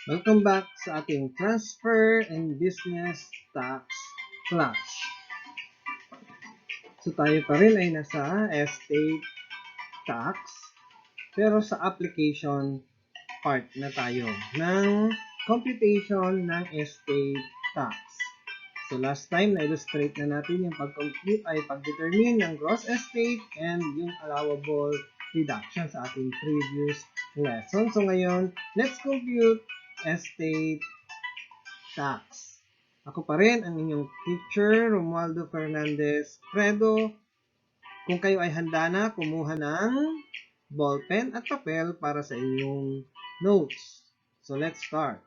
Welcome back sa ating Transfer and Business Tax class. So tayo pa rin ay nasa estate tax, pero sa application part na tayo ng computation ng estate tax. So last time na-illustrate na natin yung pag-compute ay pag-determine ng gross estate and yung allowable deduction sa ating previous lesson. So ngayon, let's compute estate tax. Ako pa rin ang inyong teacher, Romualdo Fernandez Fredo. Kung kayo ay handa na, kumuha ng ballpen at papel para sa inyong notes. So let's start.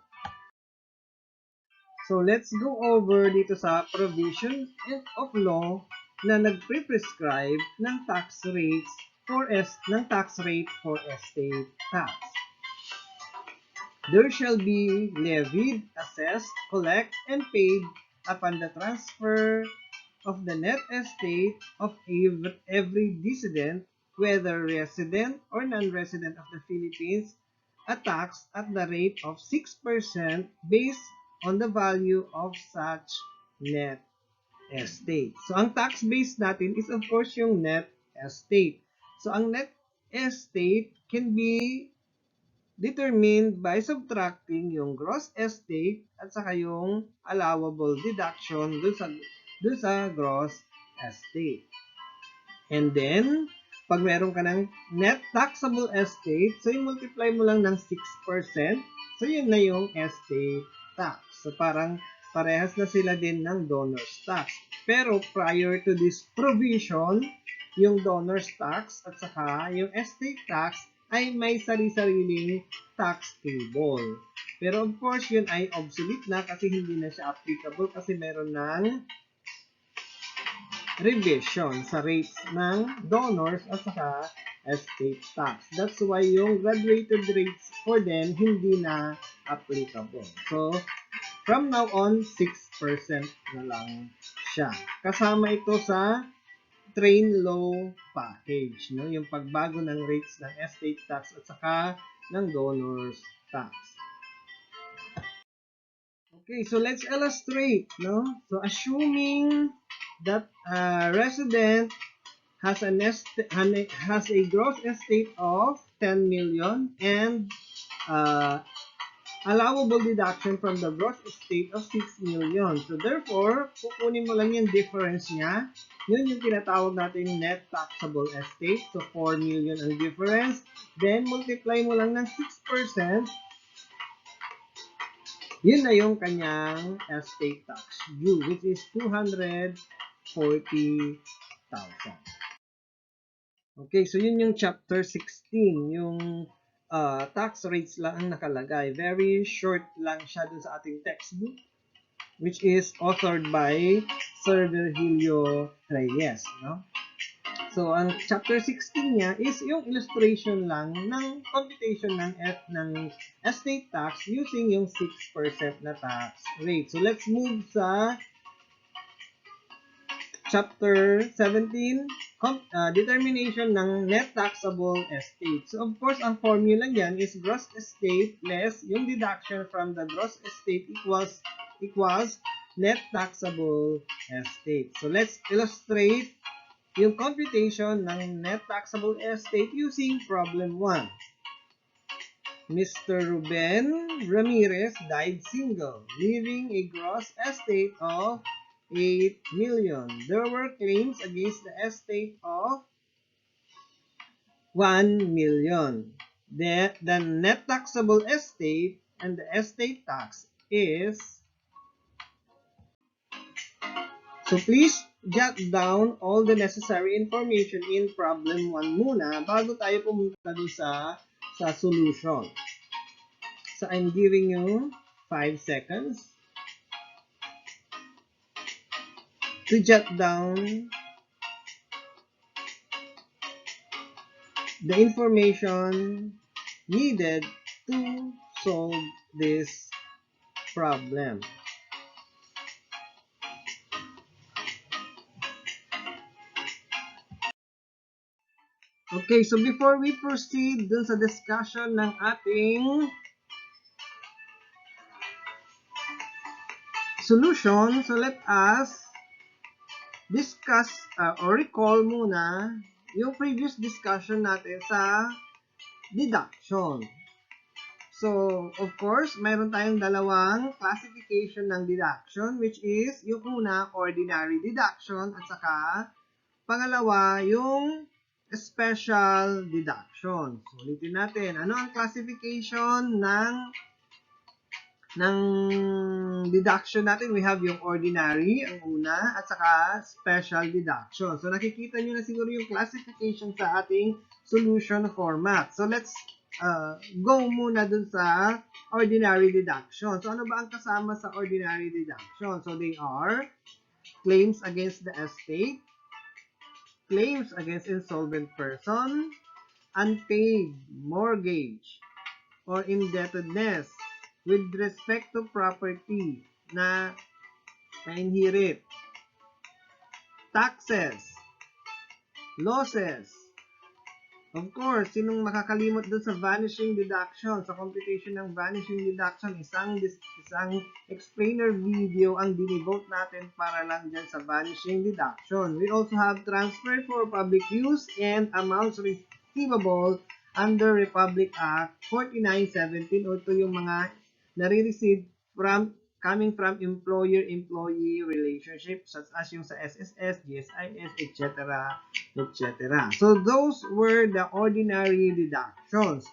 So let's go over dito sa provision of law na nagpre-prescribe ng tax rate for estate tax. There shall be levied, assessed, collect, and paid upon the transfer of the net estate of every dissident, whether resident or non-resident of the Philippines, a tax at the rate of 6% based on the value of such net estate. So, ang tax base natin is of course yung net estate. So, ang net estate can be determined by subtracting yung gross estate at saka yung allowable deduction dun sa gross estate. And then, pag meron ka ng net taxable estate, so i-multiply mo lang ng 6%, so yun na yung estate tax. So parang parehas na sila din ng donor's tax. Pero prior to this provision, yung donor's tax at saka yung estate tax ay may sari-sariling tax table. Pero of course, yun ay obsolete na kasi hindi na siya applicable kasi meron ng revision sa rates ng donors at saka estate tax. That's why yung graduated rates for them hindi na applicable. So, from now on, 6% na lang siya. Kasama ito sa train law package, no? Yung pagbago ng rates ng estate tax at saka ng donors tax. Okay, so let's illustrate, no? So assuming that a resident has a gross estate of 10 million and allowable deduction from the gross estate of 6 million. So therefore, kukunin mo lang yung difference niya. Yun yung tinatawag natin net taxable estate. So 4 million ang difference. Then multiply mo lang ng 6%. Yun na yung kanyang estate tax due, which is 240,000. Okay, so yun yung chapter 16, yung tax rates lang ang nakalagay. Very short lang siya dun sa ating textbook, which is authored by Sir Virgilio Reyes. No? So, ang chapter 16 niya is yung illustration lang ng computation ng estate tax using yung 6% na tax rate. So, let's move sa chapter 17, determination ng net taxable estate. So, of course, ang formula niyan is gross estate less yung deduction from the gross estate equals net taxable estate. So, let's illustrate yung computation ng net taxable estate using problem 1. Mr. Ruben Ramirez died single, leaving a gross estate of 8 million. There were claims against the estate of 1 million. The net taxable estate and the estate tax is... So please jot down all the necessary information in problem 1 muna bago tayo pumunta doon sa solution. So I'm giving you 5 seconds to jot down the information needed to solve this problem. Okay, so before we proceed dun sa discussion ng ating solution. So let us discuss or recall muna yung previous discussion natin sa deduction. So, of course, mayroon tayong dalawang classification ng deduction, which is yung una, ordinary deduction, at saka pangalawa, yung special deduction. So, ulitin natin. Ano ang classification ng deduction natin? We have yung ordinary, ang una, at saka special deduction. So, nakikita nyo na siguro yung classification sa ating solution format. So, let's go muna dun sa ordinary deduction. So, ano ba ang kasama sa ordinary deduction? So, they are claims against the estate, claims against insolvent person, unpaid mortgage, or indebtedness with respect to property na na-inherit, taxes, losses. Of course, sinong makakalimot dun sa vanishing deduction, sa computation ng vanishing deduction, isang explainer video ang dinivote natin para lang dyan sa vanishing deduction. We also have transfer for public use and amounts receivable under Republic Act 4917, o ito yung mga nare-receive coming from employer-employee relationship, such as yung sa SSS, GSIS, etc. etc. So, those were the ordinary deductions.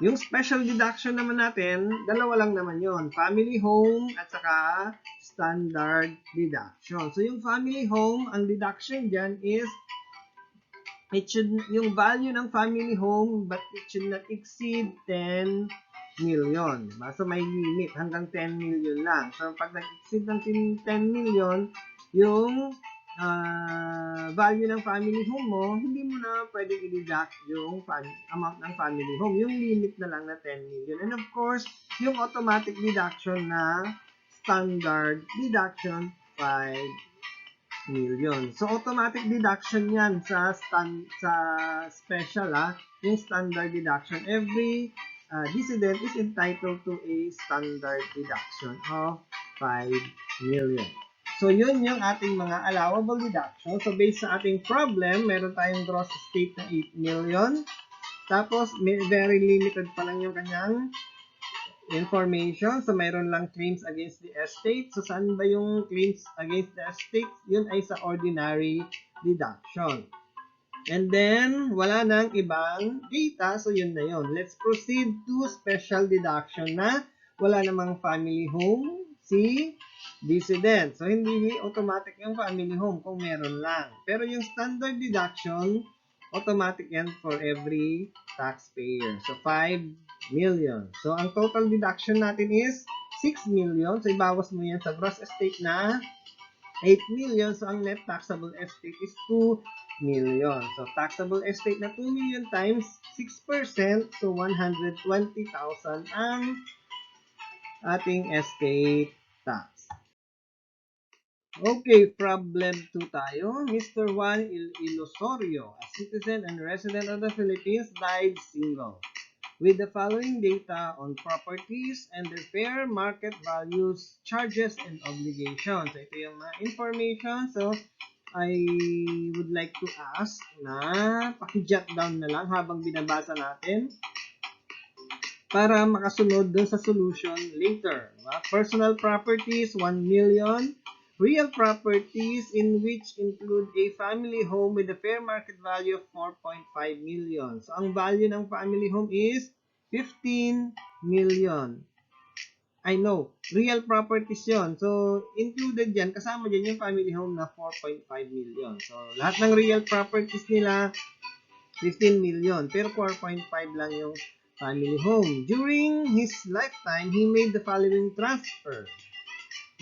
Yung special deduction naman natin, dalawa lang naman yon, family home at saka standard deduction. So, yung family home, ang deduction dyan is yung value ng family home, but it should not exceed 10 million. Diba? So, may limit hanggang 10 million lang. So, pag nag-exceed ng 10 million, yung value ng family home mo, hindi mo na pwedeng i-deduct yung amount ng family home. Yung limit na lang na 10 million. And of course, yung automatic deduction na standard deduction, 5 million. So, automatic deduction yan sa special, yung standard deduction. Every decedent is entitled to a standard deduction of 5 million. So, yun yung ating mga allowable deduction. So, based sa ating problem, meron tayong gross estate na 8 million. Tapos, very limited pa lang yung kanyang information. So, mayroon lang claims against the estate. So, saan ba yung claims against the estate? Yun ay sa ordinary deduction. And then, wala nang ibang data. So, yun na yun. Let's proceed to special deduction na wala namang family home, si decedent. So, hindi automatic yung family home kung meron lang. Pero yung standard deduction, automatic yan for every taxpayer. So, 5 million. So, ang total deduction natin is 6 million. So, ibawas mo yan sa gross estate na 8 million. So, ang net taxable estate is 2 million. So, taxable estate na 2 million times 6%. So, 120,000 ang ating estate tax. Okay, problem 2 tayo. Mr. Juan Ilosorio, a citizen and resident of the Philippines, died single, with the following data on properties and their fair market values, charges, and obligations. So, ito yung mga information. So, I would like to ask na paki-jot down na lang habang binabasa natin para makasunod dun sa solution later. Personal properties, 1 million. Real properties in which include a family home with a fair market value of 4.5 million. So, ang value ng family home is 15 million. I know, real properties yon. So, included yan, kasama dyan yung family home na 4.5 million. So, lahat ng real properties nila, 15 million. Pero 4.5 lang yung family home. During his lifetime, he made the following transfer.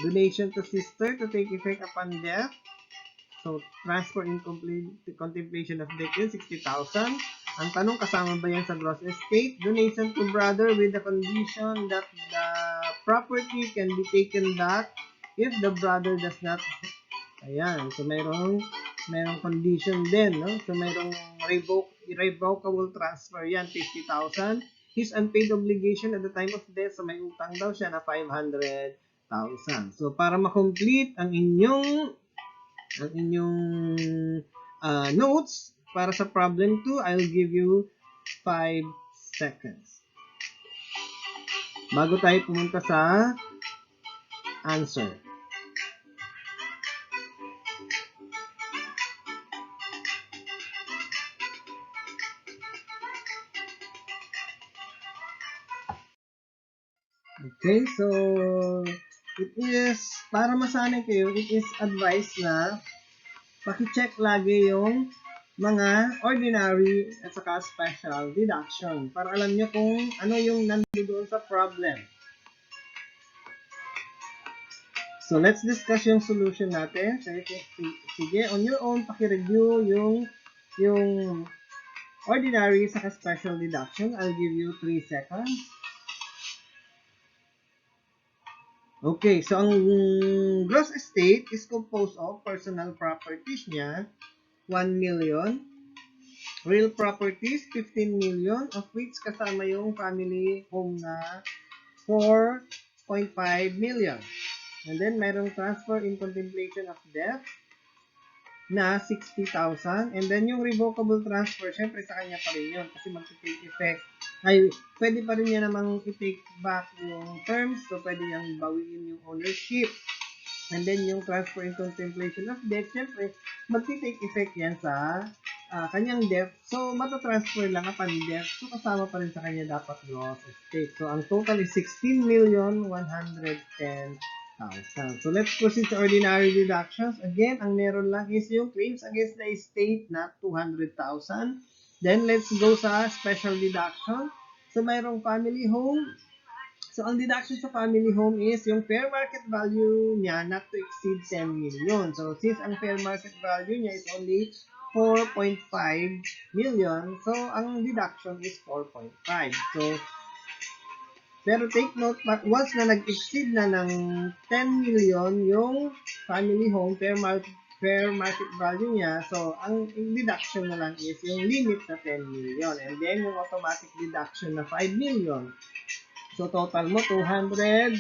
Donation to sister to take effect upon death. So, transfer in contemplation of death yun, 60,000. Ang tanong, kasama ba yan sa gross estate? Donation to brother with the condition that the property can be taken back if the brother does not. Ayan. So, mayroong condition din, no? So, mayroong irrevocable transfer yan, 50,000. His unpaid obligation at the time of death, so may utang daw siya na 500,000. So, para ma-complete ang inyong notes para sa problem 2, I'll give you 5 seconds. Bago tayo pumunta sa answer. Okay, so it is, para masanay kayo, it is advised na paki-check lagi yung mga ordinary at saka special deduction para alam nyo kung ano yung nandoon sa problem. So, let's discuss yung solution natin. So, sige, on your own, paki-review yung ordinary saka special deduction. I'll give you 3 seconds. Okay, so ang gross estate is composed of personal properties niya, 1 million. Real properties, 15 million, of which kasama yung family home na 4.5 million. And then, mayroong transfer in contemplation of death na 60,000. And then, yung revocable transfer, syempre sa kanya pa rin yun kasi mag-take effect. Ay, pwede pa rin niya namang i-take back yung terms. So, pwede niyang bawiin yung ownership. And then, yung transfer in contemplation of death, syempre, mag-take effect yan sa kanyang death. So, matatransfer lang upon death. So, kasama pa rin sa kanya dapat gross estate. So, ang total is 16,110,000. So, let's proceed to ordinary deductions. Again, ang meron lang is yung claims against the estate na 200,000. Then, let's go sa special deduction. So, mayroong family home. So, ang deduction sa family home is yung fair market value niya not to exceed 10 million. So, since ang fair market value niya is only 4.5 million, so, ang deduction is 4.5. So, pero take note, once na nag-exceed na ng 10 million yung family home, fair market value niya, so ang deduction na lang is yung limit na 10 million. And then yung automatic deduction na 5 million. So total mo 200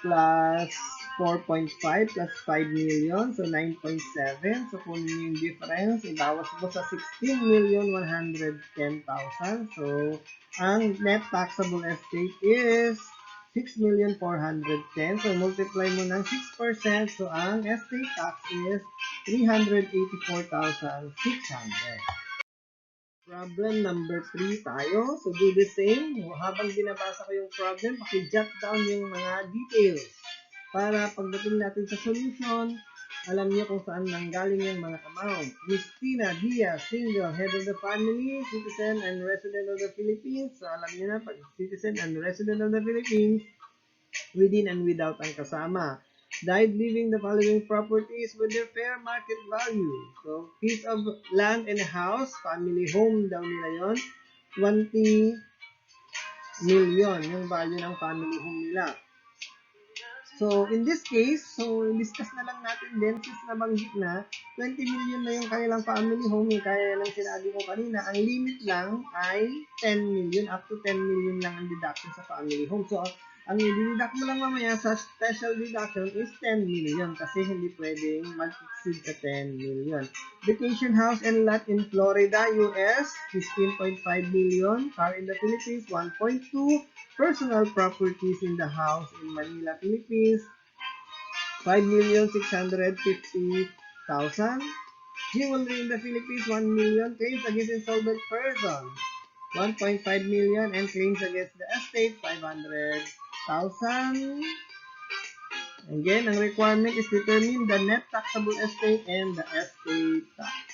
plus 4.5 plus 5 million, so 9.7. So kunin yung difference, ibawas mo sa 16,110,000. So ang net taxable estate is 6,410,000. So multiply mo ng 6%. So ang estate tax is 384,600. Problem number 3 tayo. So, do the same. Habang binabasa ko yung problem, paki-jot down yung mga details. Para pagdating natin sa solution, alam niyo kung saan nanggaling yung mga amount. Miss Tina Diaz, single, head of the family, citizen and resident of the Philippines. So, alam niyo na, pag citizen and resident of the Philippines, within and without ang kasama. Died leaving the following properties with their fair market value. So, piece of land and a house, family home daw nila yon, 20 million yung value ng family home nila. So, in this case, so discuss na lang natin din, since nabanggit na, 20 million na yung kanilang family home, kaya lang sinabi ko kanina, ang limit lang ay 10 million, up to 10 million lang ang deduction sa family home. So, ang i-deduct mo lang mamaya sa special deduction is 10 million kasi hindi pwedeng mag-exceed sa 10 million. Vacation house and lot in Florida, US, 15.5 million. Car in the Philippines, 1.2. Personal properties in the house in Manila, Philippines, 5,650,000. Jewelry in the Philippines, 1 million. Claims against insolvent person, 1.5 million. And claims against the estate, 500,000. Again, ang requirement is determine the net taxable estate and the estate tax.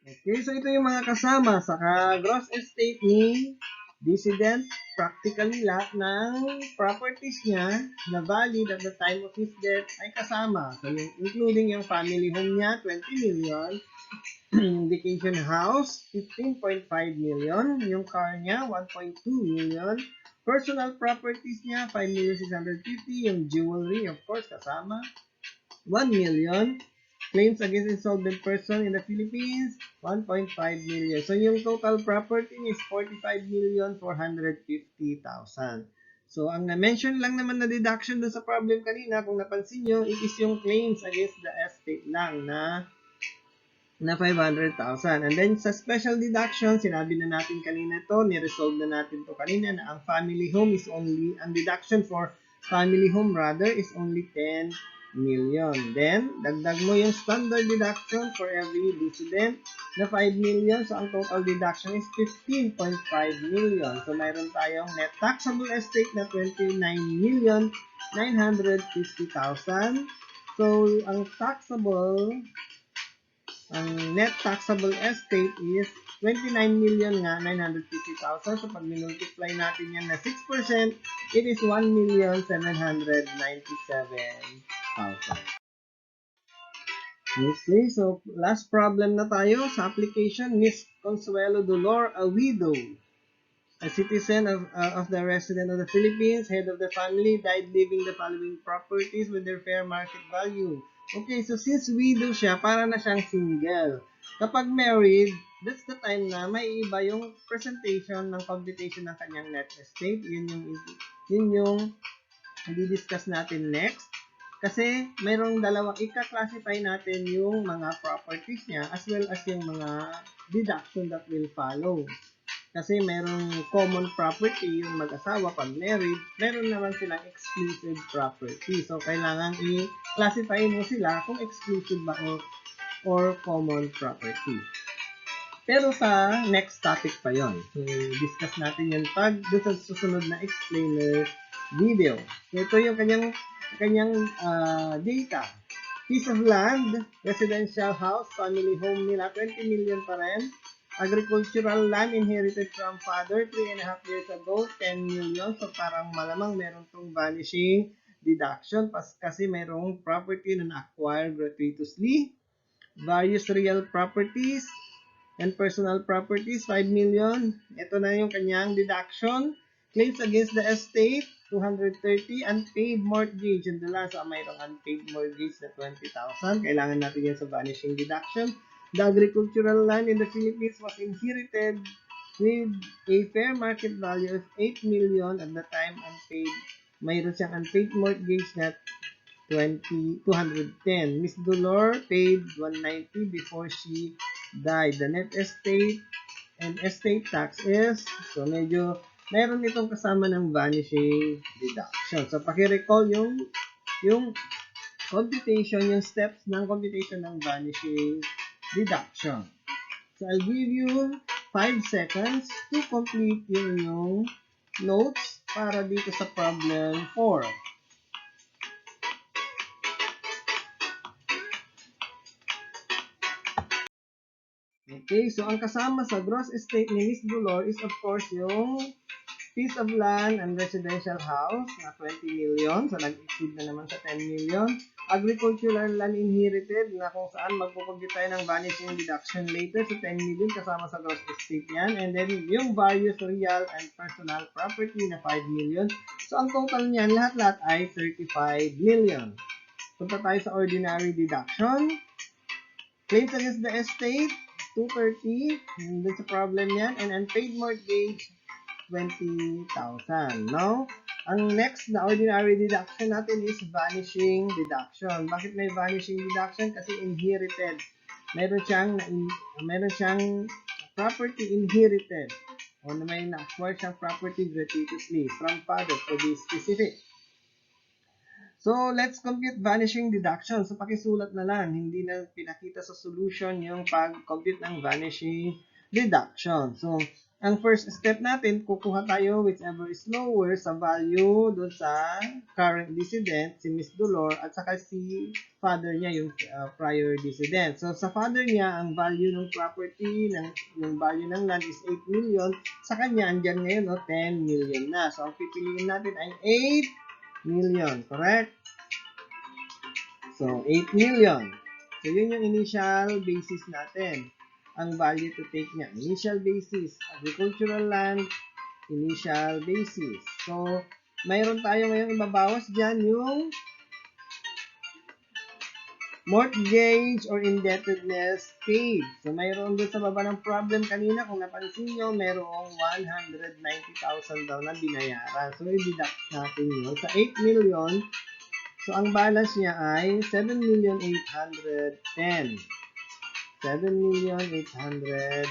Okay, so ito yung mga kasama sa gross estate ni decedent. Practically lahat ng properties niya na valid at the time of his death ay kasama. So, including yung family home niya, 20 million. Vacation house, 15.5 million. Yung car niya, 1.2 million. Personal properties niya, 5,650,000. Yung jewelry, of course, kasama, 1 million. Claims against insolvent person in the Philippines, 1.5 million. So, yung total property is 45,450,000. So, ang na-mention lang naman na deduction dun sa problem kanina, kung napansin nyo, it is yung claims against the estate lang na 500,000. And then, sa special deduction, sinabi na natin kanina to, ni-resolve na natin to kanina na ang family home is only, ang deduction for family home rather is only 10 million. Then, dagdag mo yung standard deduction for every resident na 5 million. So, ang total deduction is 15.5 million. So, mayroon tayong net taxable estate na 29,950,000. So, ang net taxable estate is 29 million nga 950,000. So, pag minultiply natin yan na 6%, it is 1,797,000. Okay, so last problem na tayo sa application. Miss Consuelo Dolor, a widow, a citizen of the resident of the Philippines, head of the family, died leaving the following properties with their fair market value. Okay, so since widow siya, para na siyang single. Kapag married, that's the time na may iba yung presentation ng computation ng kanyang net estate. Yun yung i-discuss natin next. Kasi mayroong dalawang ika-classify natin yung mga properties niya as well as yung mga deduction that will follow. Kasi merong common property yung mag-asawa pag married, meron naman silang exclusive property. So, kailangan i-classify mo sila kung exclusive ba or common property. Pero sa next topic pa yon. So, discuss natin yun pag doon sa susunod na explainer video. So, ito yung kanyang data. Piece of land, residential house, family home nila, 20 million pa rin. Agricultural land inherited from father 3.5 years ago, 10 million. So parang malamang meron tong vanishing deduction kasi merong property na na-acquire gratuitously. Various real properties and personal properties, 5 million. Ito na yung kanyang deduction. Claims against the estate, 230. Unpaid mortgage. Yung dala sa mayroong unpaid mortgage na 20,000. Kailangan natin yan sa vanishing deduction. The agricultural land in the Philippines was inherited with a fair market value of 8 million at the time unpaid. Mayroon siyang unpaid mortgage na 210. Miss Dolor paid 190 before she died. The net estate and estate tax is, so medyo meron itong kasama ng vanishing deduction. So paki-recall yung computation, yung steps ng computation ng vanishing deduction. So, I'll give you 5 seconds to complete yung inyong notes para dito sa problem 4. Okay, so ang kasama sa gross estate ni Miss Dolor is of course yung piece of land and residential house na 20 million. So, nag-exceed na naman sa 10 million. Agricultural land inherited na kung saan magpupunti tayo ng vanishing deduction later. So, 10 million kasama sa gross estate yan. And then, yung various real and personal property na 5 million. So, ang total niyan, lahat-lahat ay 35 million. Punta tayo sa ordinary deduction. Claims against the estate, 230. Doon sa problem yan. And unpaid mortgage, 20,000. Now, ang next na ordinary deduction natin is vanishing deduction. Bakit may vanishing deduction? Kasi inherited. Meron siyang property inherited. O may na-acquire siyang property gratuitously from father, to be specific. So, let's compute vanishing deduction. So, pakisulat na lang. Hindi na pinakita sa solution yung pag-compute ng vanishing deduction. So, ang first step natin, kukuha tayo whichever is lower sa value doon sa current decedent, si Miss Dolor, at saka si father niya, yung prior decedent. So, sa father niya, ang value ng property, yung value ng land is 8 million. Sa kanya, andyan ngayon, 10 million na. So, ang pipiliin natin ay 8 million, correct? So, 8 million. So, yun yung initial basis natin. Ang value to take niya. Initial basis. Agricultural land, initial basis. So, mayroon tayo ngayon ibabawas dyan yung Mortgage or indebtedness paid. So, mayroon doon sa baba ng problem kanina, kung napansin nyo, mayroong 190,000 daw na binayaran. So, i-deduct natin yun. Sa 8 million, so ang balance niya ay 7,810,000. 7,810,000.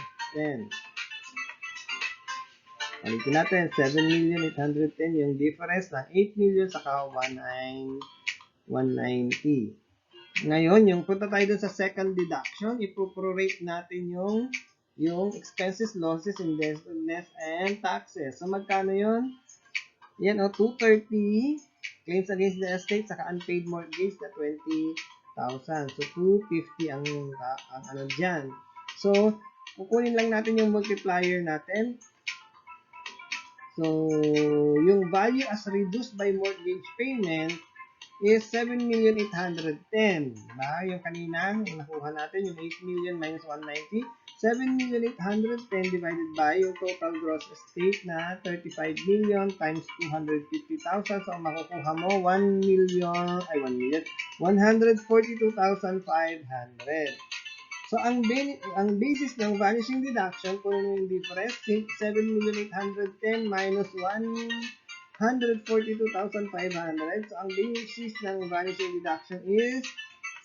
Ulitin natin, 7,810,000 yung difference ng 8 million saka 190. Ngayon, yung punta tayo dun sa second deduction, ipo-prorate natin yung expenses, losses, indebtedness, and taxes. So, magkano yun? Yan, 230 claims against the estate, saka unpaid mortgage na 20,000. So, 250 ang ano dyan. So, kukunin lang natin yung multiplier natin. So, yung value as reduced by mortgage payment is 7,810,000. Diba? Yung kanina, yung nakuha natin, yung 8 million minus 190, 7,810,000 divided by yung total gross estate na 35 million times 250,000. So, ang makukuha mo, 142,500. So, ang basis ng vanishing deduction, kung ano yung difference, 7,810,000 minus 142,500. So, ang basis ng vanishing deduction is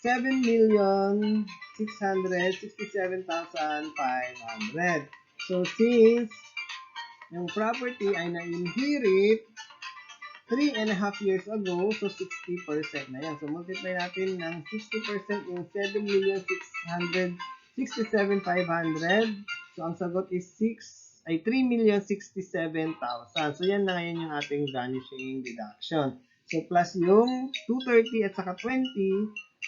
7,667,500. So, since yung property ay na-inherit 3.5 years ago, so 60% na yan. So, multiply natin ng 60% yung 7,667,500. So, ang sagot is 3,067,000. So, yan na ngayon yung ating vanishing deduction. So, plus yung 230 at saka 20,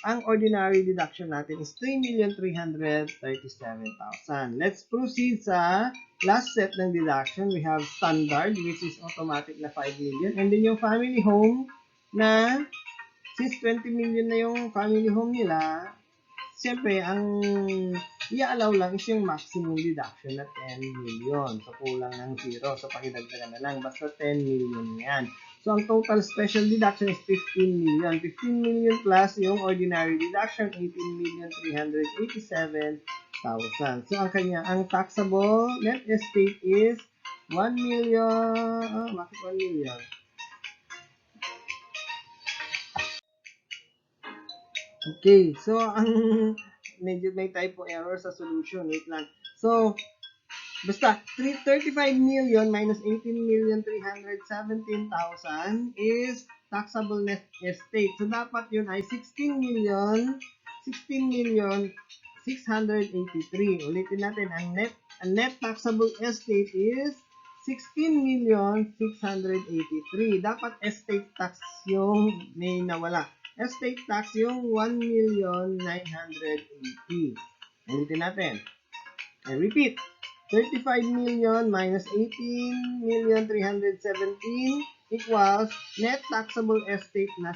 ang ordinary deduction natin is 3,337,000. Let's proceed sa last set ng deduction. We have standard, which is automatic na 5 million. And then yung family home na since 20 million na yung family home nila, siyempre, ang i-allow lang is yung maximum deduction na 10 million. So, kulang ng 0. So, pakidagdagan na lang. Basta 10 million yan. So, ang total special deduction is 15 million. 15 million plus yung ordinary deduction, 18,387,000. So, ang taxable net estate is 1 million. Bakit 1 million? Okay, so medyo may typo error sa solution. Wait lang. So, basta 35 million minus 18,317,000 is taxable net estate. So, dapat yun ay 16,683. Ulitin natin, ang net taxable estate is 16,683. Dapat estate tax yung may nawala. Estate tax yung 1,980. Ulitin natin. I repeat. 35 million minus 18,317 equals net taxable estate na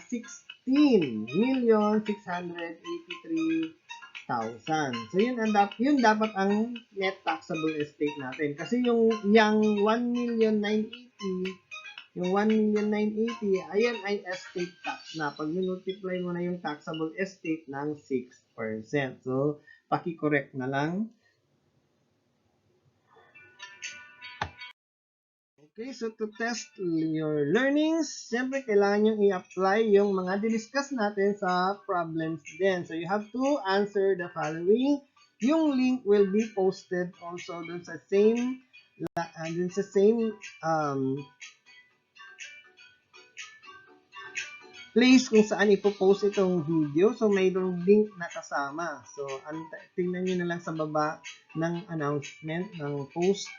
16,683,000. So, yun dapat ang net taxable estate natin. Kasi yung 1,980,000, yung 1,980,000, ayan ay estate tax na. Pag multiply mo na yung taxable estate ng 6%. So, paki-correct na lang. Okay, so to test your learnings, siyempre kailangan nyo i-apply yung mga diniscuss natin sa problems din. So you have to answer the following. Yung link will be posted also dun sa same place kung saan ipopost itong video. So mayroong link na kasama. So tingnan nyo na lang sa baba ng announcement ng post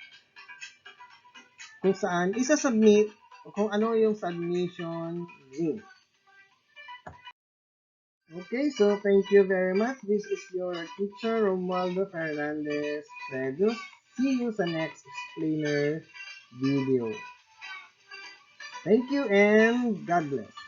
kung saan isa-submit kung ano yung submission link. Okay, so thank you very much. This is your teacher, Romualdo Fernandez Redus. See you sa next explainer video. Thank you and God bless.